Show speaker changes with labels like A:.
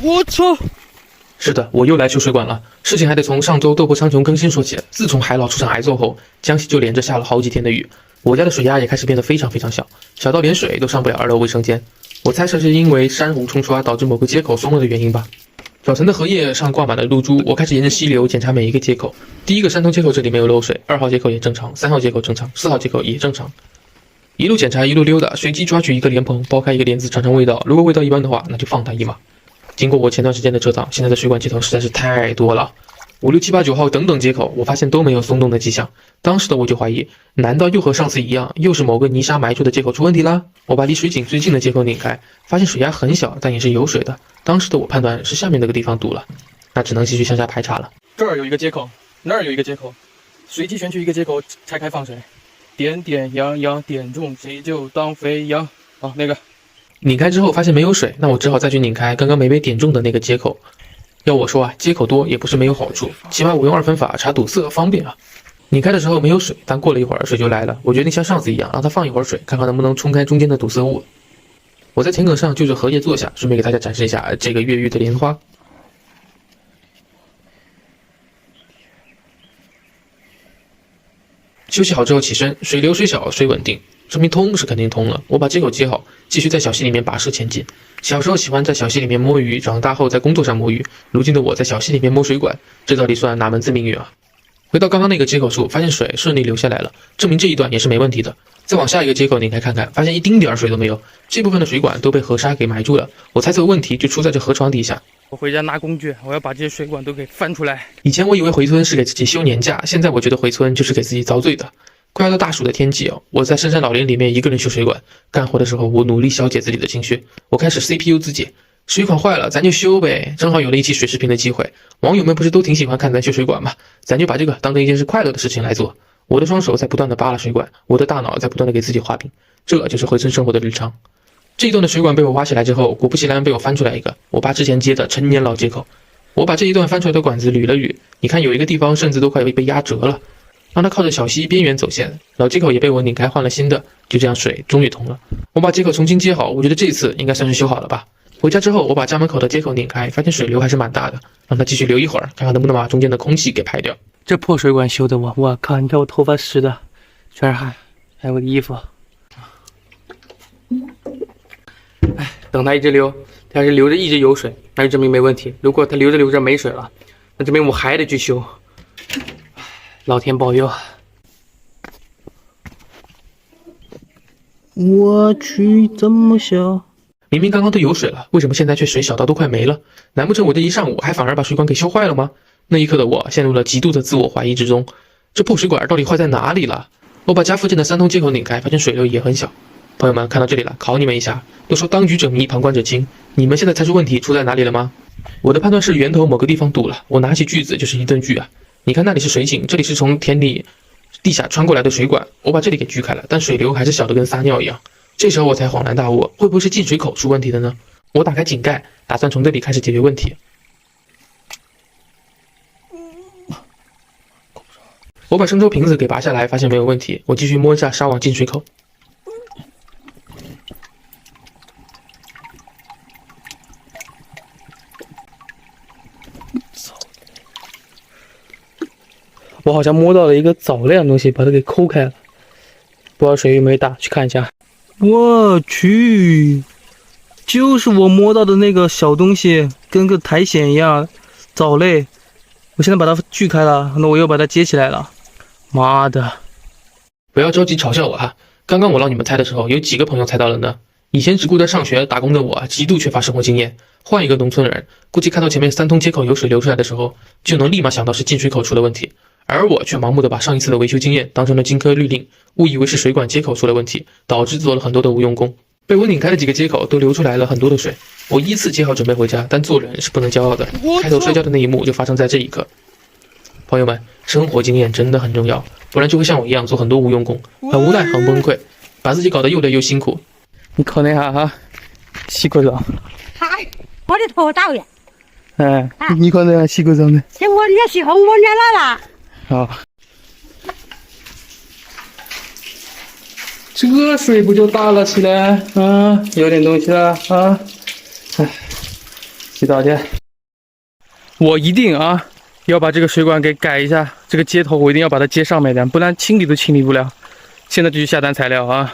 A: 我操！
B: 是的，我又来修水管了。事情还得从上周斗破苍穹更新说起。自从海老出场挨揍后，江西就连着下了好几天的雨，我家的水压也开始变得非常小，小到连水都上不了2楼卫生间。我猜测是因为山洪冲刷导致某个接口松了的原因吧。表层的荷叶上挂满了露珠，我开始沿着溪流检查每一个接口。第一个山通接口这里没有漏水，2号接口也正常，3号接口正常，4号接口也正常。一路检查一路溜达，随机抓取一个莲蓬，剥开一个莲子尝尝味道，如果味道一般的话，那就放它一马。经过我前段时间的折腾，现在的水管接头实在是太多了，5、6、7、8、9号等等接口，我发现都没有松动的迹象。当时的我就怀疑，难道又和上次一样，又是某个泥沙埋住的接口出问题啦？我把离水井最近的接口拧开，发现水压很小，但也是有水的。当时的我判断是下面那个地方堵了，那只能继续向下排查了。
A: 这儿有一个接口，那儿有一个接口，随机选取一个接口拆开放水，点点羊羊点中谁就当肥羊。好，那个。
B: 拧开之后发现没有水，那我只好再去拧开刚刚没被点中的那个接口。要我说啊，接口多也不是没有好处，起码我用2分法查堵塞方便啊。拧开的时候没有水，但过了一会儿水就来了。我决定像上次一样，让它放一会儿水，看看能不能冲开中间的堵塞物。我在田埂上就着荷叶坐下，顺便给大家展示一下这个越狱的莲花。休息好之后起身，水流水小水稳定，说明通是肯定通了。我把接口接好，继续在小溪里面跋涉前进。小时候喜欢在小溪里面摸鱼，长大后在工作上摸鱼，如今的我在小溪里面摸水管，这到底算哪门子命运啊？回到刚刚那个接口处，发现水顺利流下来了，证明这一段也是没问题的。再往下一个接口拧开看看，发现一丁点儿水都没有，这部分的水管都被河沙给埋住了。我猜测问题就出在这河床底下。
A: 我回家拿工具，我要把这些水管都给翻出来。
B: 以前我以为回村是给自己休年假，现在我觉得回村就是给自己遭罪的。快要到大暑的天气哦，我在深山老林里面一个人修水管，干活的时候我努力消解自己的情绪，我开始 CPU 自检，水管坏了咱就修呗，正好有了一期水视频的机会，网友们不是都挺喜欢看咱修水管吗？咱就把这个当成一件事快乐的事情来做。我的双手在不断的扒拉水管，我的大脑在不断的给自己画饼，这就是回村生活的日常。这一段的水管被我挖起来之后，果不其然被我翻出来一个我爸之前接的陈年老接口。我把这一段翻出来的管子捋了捋，你看有一个地方甚至都快被压折了，让它靠着小溪边缘走线，老接口也被我拧开换了新的，就这样水终于通了。我把接口重新接好，我觉得这次应该算是修好了吧。回家之后，我把家门口的接口拧开，发现水流还是蛮大的，让它继续流一会儿，看看能不能把中间的空气给排掉。
A: 这破水管修的我靠！你看我头发湿的，全是汗，还有我的衣服。哎，等它一直流，它要是流着一直有水，那就证明没问题。如果它流着流着没水了，那证明我还得去修。老天保佑！我去，这么小？
B: 明明刚刚都有水了，为什么现在却水小到都快没了？难不成我这一上午还反而把水管给修坏了吗？那一刻的我陷入了极度的自我怀疑之中，这破水管到底坏在哪里了？我把家附近的3通接口拧开，发现水流也很小。朋友们看到这里了，考你们一下，都说当局者迷，旁观者清，你们现在猜出问题出在哪里了吗？我的判断是源头某个地方堵了，我拿起锯子就是一顿锯啊！你看那里是水井，这里是从田里地下穿过来的水管，我把这里给锯开了，但水流还是小的跟撒尿一样。这时候我才恍然大悟，会不会是进水口出问题的呢？我打开井盖，打算从这里开始解决问题。我把生抽瓶子给拔下来，发现没有问题，我继续摸一下纱网进水口。
A: 我好像摸到了一个藻类的东西，把它给抠开了，不知道水有没有大，去看一下。我去，就是我摸到的那个小东西，跟个苔藓一样，藻类。我现在把它锯开了，那我又把它接起来了。妈的！
B: 不要着急嘲笑我哈，刚刚我让你们猜的时候，有几个朋友猜到了呢？以前只顾着上学打工的我，极度缺乏生活经验。换一个农村人，估计看到前面3通接口有水流出来的时候，就能立马想到是进水口出了问题。而我却盲目的把上一次的维修经验当成了金科律令，误以为是水管接口出了问题，导致做了很多的无用功。被我拧开的几个接口都流出来了很多的水，我依次接好准备回家，但做人是不能骄傲的。开头摔跤的那一幕就发生在这一刻。朋友们，生活经验真的很重要，不然就会像我一样做很多无用功，很无奈，很崩溃，把自己搞得又累又辛苦。
A: 你考那下哈，洗个澡。
C: 嗨，我的头大呀！
A: 哎，你考那下洗个澡呢？
C: 这我也洗好，我也来了。
A: 好。这水不就大了起来啊？有点东西了啊！哎，洗澡去。我一定啊，要把这个水管给改一下，这个接头我一定要把它接上面点，不然清理都清理不了。现在就去下单材料啊。